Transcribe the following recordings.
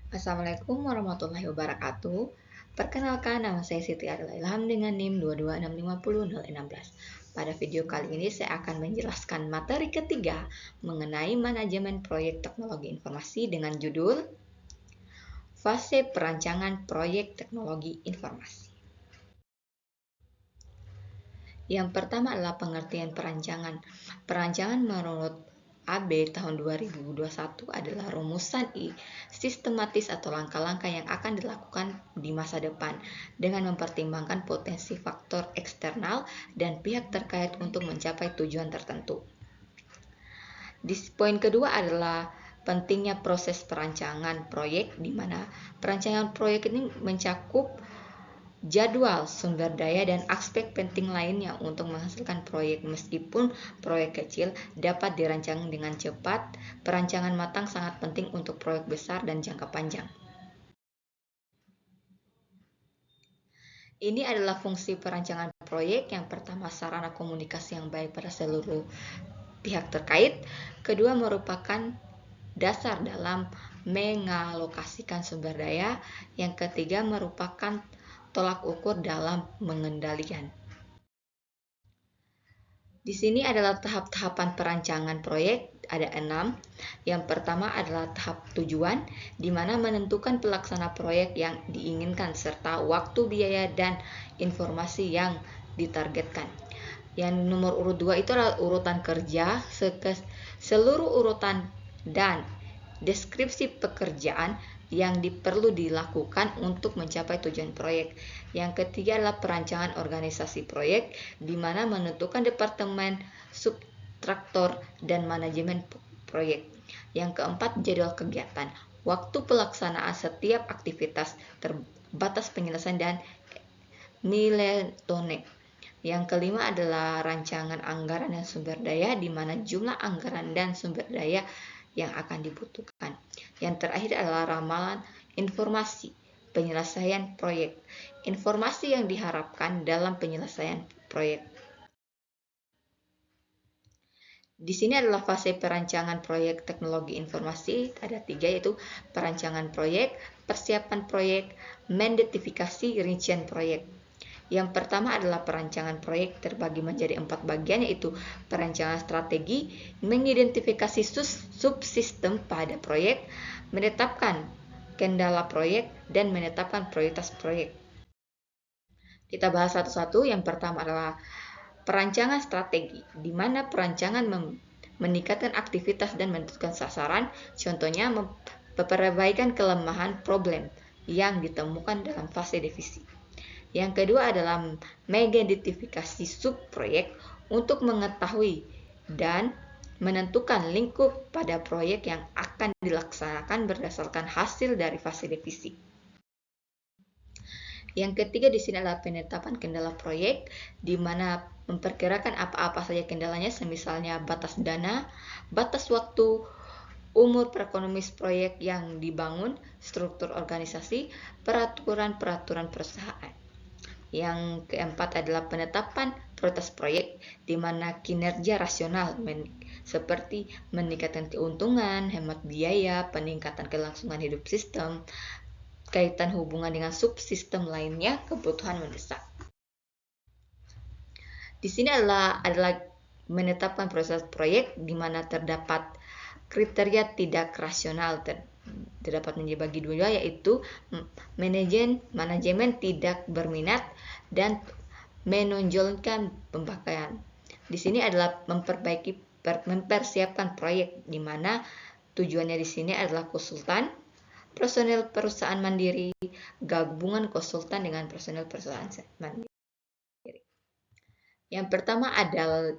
Assalamualaikum warahmatullahi wabarakatuh. Perkenalkan, nama saya Siti Adela Ilham dengan NIM 2265016. Pada video kali ini saya akan menjelaskan materi ketiga mengenai manajemen proyek teknologi informasi dengan judul Fase Perancangan Proyek Teknologi Informasi. Yang pertama adalah pengertian perancangan. Perancangan menurut AB tahun 2021 adalah rumusan sistematis atau langkah-langkah yang akan dilakukan di masa depan dengan mempertimbangkan potensi faktor eksternal dan pihak terkait untuk mencapai tujuan tertentu. Poin kedua adalah pentingnya proses perancangan proyek, di mana perancangan proyek ini mencakup jadwal, sumber daya, dan aspek penting lainnya untuk menghasilkan proyek. Meskipun proyek kecil dapat dirancang dengan cepat, perancangan matang sangat penting untuk proyek besar dan jangka panjang. Ini adalah fungsi perancangan proyek. Yang pertama, sarana komunikasi yang baik pada seluruh pihak terkait. Kedua, merupakan dasar dalam mengalokasikan sumber daya. Yang ketiga, merupakan tolak ukur dalam mengendalikan. Di sini adalah tahap-tahapan perancangan proyek, ada 6. Yang pertama adalah tahap tujuan, di mana menentukan pelaksana proyek yang diinginkan serta waktu, biaya, dan informasi yang ditargetkan. Yang nomor urut 2 itu adalah urutan kerja, seluruh urutan dan deskripsi pekerjaan yang perlu dilakukan untuk mencapai tujuan proyek. Yang ketiga adalah perancangan organisasi proyek, di mana menentukan departemen, subtraktor, dan manajemen proyek. Yang keempat, jadwal kegiatan, waktu pelaksanaan setiap aktivitas, batas penyelesaian, dan miletone. Yang kelima adalah rancangan anggaran dan sumber daya, di mana jumlah anggaran dan sumber daya yang akan dibutuhkan. Yang terakhir adalah ramalan informasi, penyelesaian proyek, informasi yang diharapkan dalam penyelesaian proyek. Di sini adalah fase perancangan proyek teknologi informasi, ada 3, yaitu perancangan proyek, persiapan proyek, mendetifikasi rincian proyek. Yang pertama adalah perancangan proyek, terbagi menjadi 4 bagian, yaitu perancangan strategi, mengidentifikasi subsistem pada proyek, menetapkan kendala proyek, dan menetapkan prioritas proyek. Kita bahas satu-satu. Yang pertama adalah perancangan strategi, di mana perancangan meningkatkan aktivitas dan menentukan sasaran, contohnya perbaikan kelemahan problem yang ditemukan dalam fase divisi. Yang kedua adalah mengidentifikasi subproyek untuk mengetahui dan menentukan lingkup pada proyek yang akan dilaksanakan berdasarkan hasil dari fase divisi. Yang ketiga di sini adalah penetapan kendala proyek, di mana memperkirakan apa-apa saja kendalanya, semisalnya batas dana, batas waktu, umur perekonomis proyek yang dibangun, struktur organisasi, peraturan-peraturan perusahaan. Yang keempat adalah penetapan prioritas proyek, di mana kinerja rasional seperti meningkatkan keuntungan, hemat biaya, peningkatan kelangsungan hidup sistem, kaitan hubungan dengan subsistem lainnya, kebutuhan mendesak. Di sini adalah menetapkan proses proyek, di mana terdapat kriteria tidak rasional, terdapat dibagi 2, yaitu manajemen tidak berminat dan menonjolkan pemakaian. Di sini adalah mempersiapkan proyek, di mana tujuannya di sini adalah konsultan, personel perusahaan mandiri, gabungan konsultan dengan personel perusahaan mandiri. Yang pertama adalah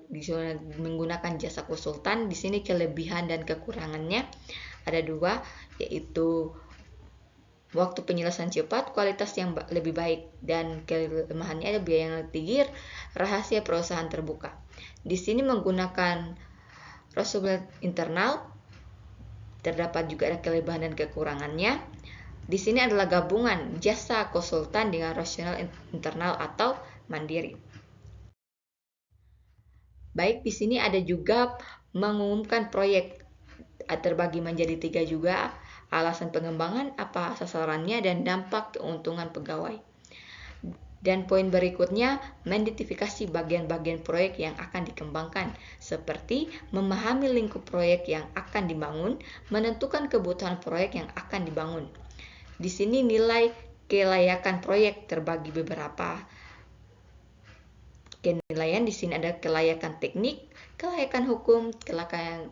menggunakan jasa konsultan. Di sini kelebihan dan kekurangannya ada 2, yaitu waktu penyelesaian cepat, kualitas yang lebih baik, dan kelemahannya ada biaya yang lebih tinggi, rahasia perusahaan terbuka. Di sini menggunakan resource internal, terdapat juga ada kelebihan dan kekurangannya. Di sini adalah gabungan jasa konsultan dengan rasional internal atau mandiri. Baik, di sini ada juga mengumumkan proyek, terbagi menjadi 3 juga. alasan pengembangan, apa sasarannya, dan dampak keuntungan pegawai. Dan poin berikutnya, mengidentifikasi bagian-bagian proyek yang akan dikembangkan, seperti memahami lingkup proyek yang akan dibangun, menentukan kebutuhan proyek yang akan dibangun. Di sini nilai kelayakan proyek terbagi beberapa penilaian. Di sini ada kelayakan teknik, kelayakan hukum,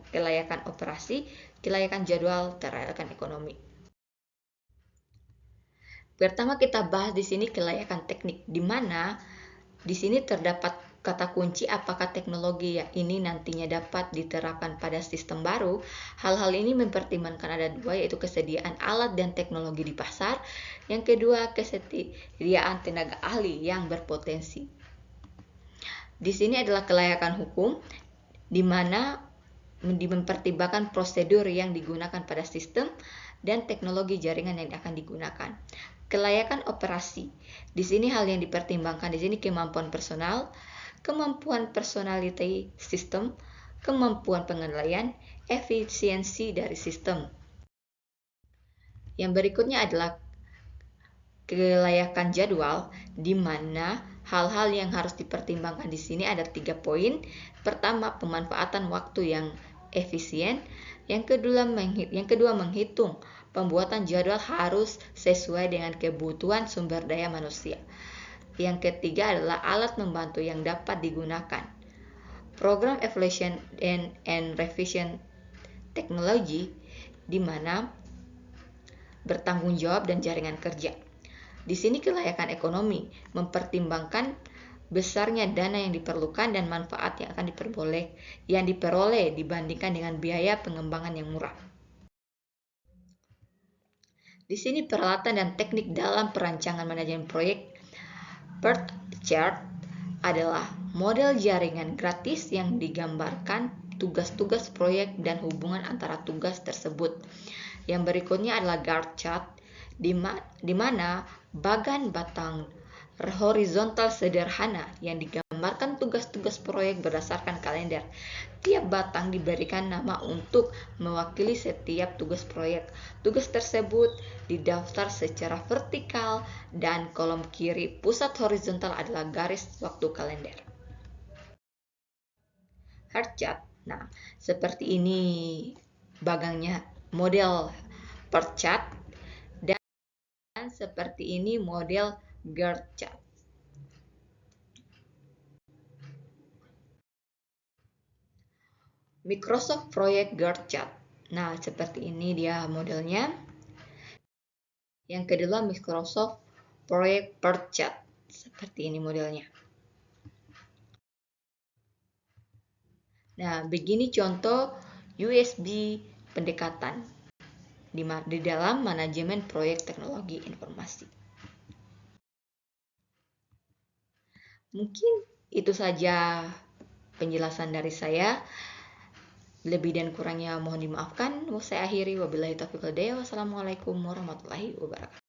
kelayakan operasi, kelayakan jadwal, kelayakan ekonomi. Pertama kita bahas di sini kelayakan teknik, di mana di sini terdapat kata kunci apakah teknologi ini nantinya dapat diterapkan pada sistem baru. Hal-hal ini mempertimbangkan ada dua, yaitu kesediaan alat dan teknologi di pasar. Yang kedua, kesediaan tenaga ahli yang berpotensi. Di sini adalah kelayakan hukum, di mana mempertimbangkan prosedur yang digunakan pada sistem dan teknologi jaringan yang akan digunakan. Kelayakan operasi. Di sini hal yang dipertimbangkan di sini kemampuan personal, kemampuan personality sistem, kemampuan pengendalian, efisiensi dari sistem. Yang berikutnya adalah kelayakan jadwal, di mana hal-hal yang harus dipertimbangkan di sini ada 3 poin. Pertama, pemanfaatan waktu yang efisien. Yang kedua, menghitung pembuatan jadwal harus sesuai dengan kebutuhan sumber daya manusia. Yang ketiga adalah alat membantu yang dapat digunakan. Program evaluation and revision technology, di mana bertanggung jawab dan jaringan kerja. Di sini kelayakan ekonomi, mempertimbangkan besarnya dana yang diperlukan dan manfaat yang akan diperoleh dibandingkan dengan biaya pengembangan yang murah. Di sini peralatan dan teknik dalam perancangan manajemen proyek. PERT chart adalah model jaringan gratis yang digambarkan tugas-tugas proyek dan hubungan antara tugas tersebut. Yang berikutnya adalah Gantt chart, di mana bagan batang horizontal sederhana yang digambarkan tugas-tugas proyek berdasarkan kalender. Tiap batang diberikan nama untuk mewakili setiap tugas proyek. Tugas tersebut didaftar secara vertikal dan kolom kiri pusat horizontal adalah garis waktu kalender. Heart chart. Nah, seperti ini bagangnya model PERT chart, dan seperti ini model Gantt chart. Microsoft Project Gantt chart. Nah, seperti ini dia modelnya. Yang kedua, Microsoft Project PERT chart. Seperti ini modelnya. Nah, begini contoh USB pendekatan di dalam manajemen proyek teknologi informasi. Mungkin itu saja penjelasan dari saya. Lebih dan kurangnya mohon dimaafkan. Saya akhiri. Wabillahi taufiq wal hidayah. Wassalamualaikum warahmatullahi wabarakatuh.